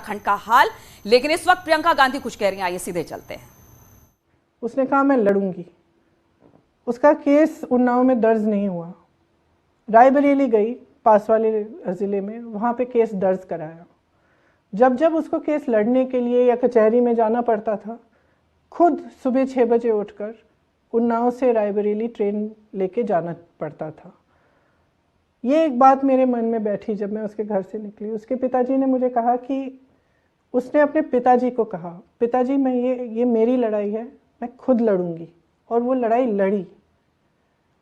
उत्तराखंड का हाल। लेकिन इस वक्त प्रियंका गांधी कुछ कह रही हैं, आइए सीधे चलते हैं। उसने कहा मैं लड़ूंगी। उसका केस उन्नाव में दर्ज नहीं हुआ। रायबरेली गई, पास वाले ज़िले में, वहाँ पे केस दर्ज कराया। जब जब उसको केस लड़ने के लिए या कचहरी में जाना पड़ता था, खुद सुबह 6 बजे उठकर उन्नाव से रायबरेली ट्रेन लेके जाना पड़ता था। ये एक बात मेरे मन में बैठी जब मैं उसके घर से निकली। उसके पिताजी ने मुझे कहा कि उसने अपने पिताजी को कहा, पिताजी मैं ये मेरी लड़ाई है, मैं खुद लड़ूंगी। और वो लड़ाई लड़ी,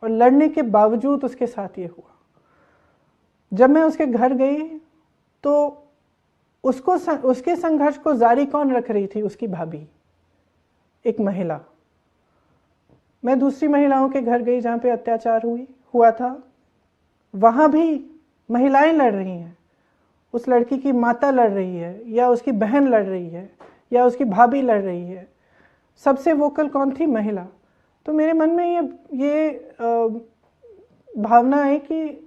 और लड़ने के बावजूद उसके साथ ये हुआ। जब मैं उसके घर गई तो उसके संघर्ष को जारी कौन रख रही थी? उसकी भाभी, एक महिला। मैं दूसरी महिलाओं के घर गई जहाँ पे अत्याचार हुआ था, वहाँ भी महिलाएं लड़ रही हैं। उस लड़की की माता लड़ रही है, या उसकी बहन लड़ रही है, या उसकी भाभी लड़ रही है। सबसे वोकल कौन थी? महिला। तो मेरे मन में ये भावना है कि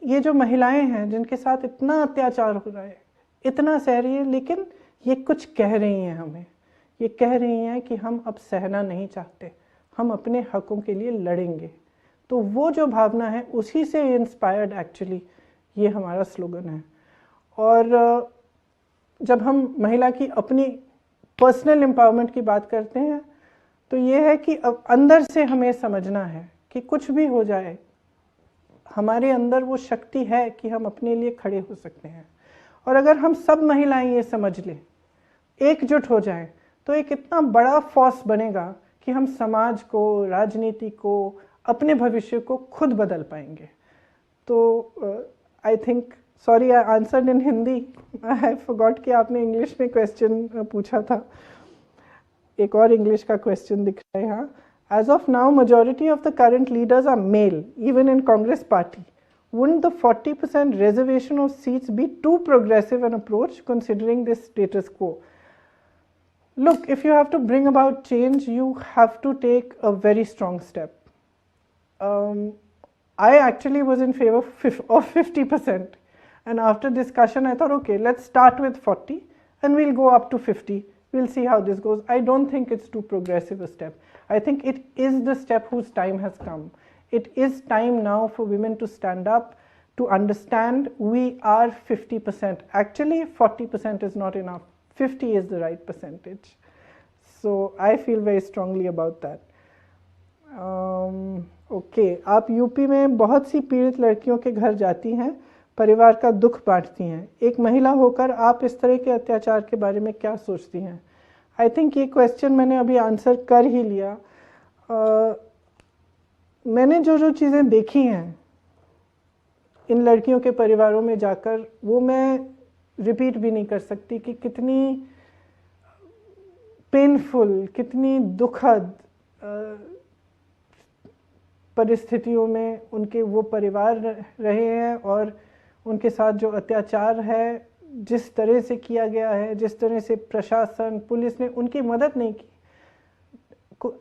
ये जो महिलाएं हैं जिनके साथ इतना अत्याचार हो रहा है, इतना सह रही है, लेकिन ये कुछ कह रही हैं हमें। ये कह रही हैं कि हम अब सहना नहीं चाहते, हम अपने हकों के लिए लड़ेंगे। तो वो जो भावना है, उसी से इंस्पायर्ड एक्चुअली ये हमारा स्लोगन है। और जब हम महिला की अपनी पर्सनल एम्पावरमेंट की बात करते हैं, तो ये है कि अब अंदर से हमें समझना है कि कुछ भी हो जाए, हमारे अंदर वो शक्ति है कि हम अपने लिए खड़े हो सकते हैं। और अगर हम सब महिलाएं ये समझ लें, एकजुट हो जाएं, तो एक इतना बड़ा फोर्स बनेगा कि हम समाज को, राजनीति को, अपने भविष्य को खुद बदल पाएंगे। तो I think, sorry I answered in Hindi, I forgot कि आपने इंग्लिश में क्वेश्चन पूछा था। एक और इंग्लिश का क्वेश्चन दिख रहा है यहाँ। As of now, majority of the current leaders are male, even in Congress party. Wouldn't the 40% reservation of seats be too progressive an approach considering this status quo? Look, if you have to bring about change, you have to take a very strong step. I actually was in favor of 50%. And after discussion, I thought, okay, let's start with 40 and we'll go up to 50. We'll see how this goes. I don't think it's too progressive a step. I think it is the step whose time has come. It is time now for women to stand up, to understand we are 50%. Actually, 40% is not enough. 50 is the right percentage. So I feel very strongly about that. Okay, आप UP में बहुत सी पीड़ित लड़कियों के घर जाती हैं, परिवार का दुख बांटती हैं। एक महिला होकर आप इस तरह के अत्याचार के बारे में क्या सोचती हैं? आई थिंक ये क्वेश्चन मैंने अभी आंसर कर ही लिया। मैंने जो चीज़ें देखी हैं इन लड़कियों के परिवारों में जाकर, वो मैं रिपीट भी नहीं कर सकती कि कितनी पेनफुल, कितनी दुखद परिस्थितियों में उनके वो परिवार रहे हैं, और उनके साथ जो अत्याचार है, जिस तरह से किया गया है, जिस तरह से प्रशासन, पुलिस ने उनकी मदद नहीं की।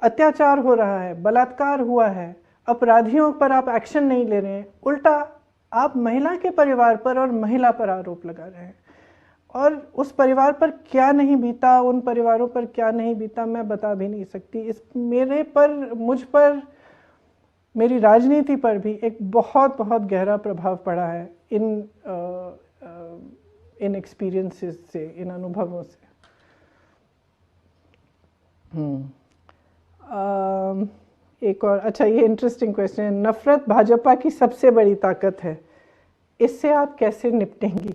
अत्याचार हो रहा है, बलात्कार हुआ है, अपराधियों पर आप एक्शन नहीं ले रहे हैं, उल्टा आप महिला के परिवार पर और महिला पर आरोप लगा रहे हैं। और उस परिवार पर क्या नहीं बीता, उन परिवारों पर क्या नहीं बीता, मैं बता भी नहीं सकती। इस मेरे पर, मुझ पर, मेरी राजनीति पर भी एक बहुत बहुत गहरा प्रभाव पड़ा है इन एक्सपीरियंसेस से, इन अनुभवों से। एक और, अच्छा, ये इंटरेस्टिंग क्वेश्चन है। नफरत भाजपा की सबसे बड़ी ताकत है, इससे आप कैसे निपटेंगी?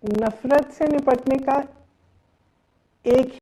नफरत से निपटने का एक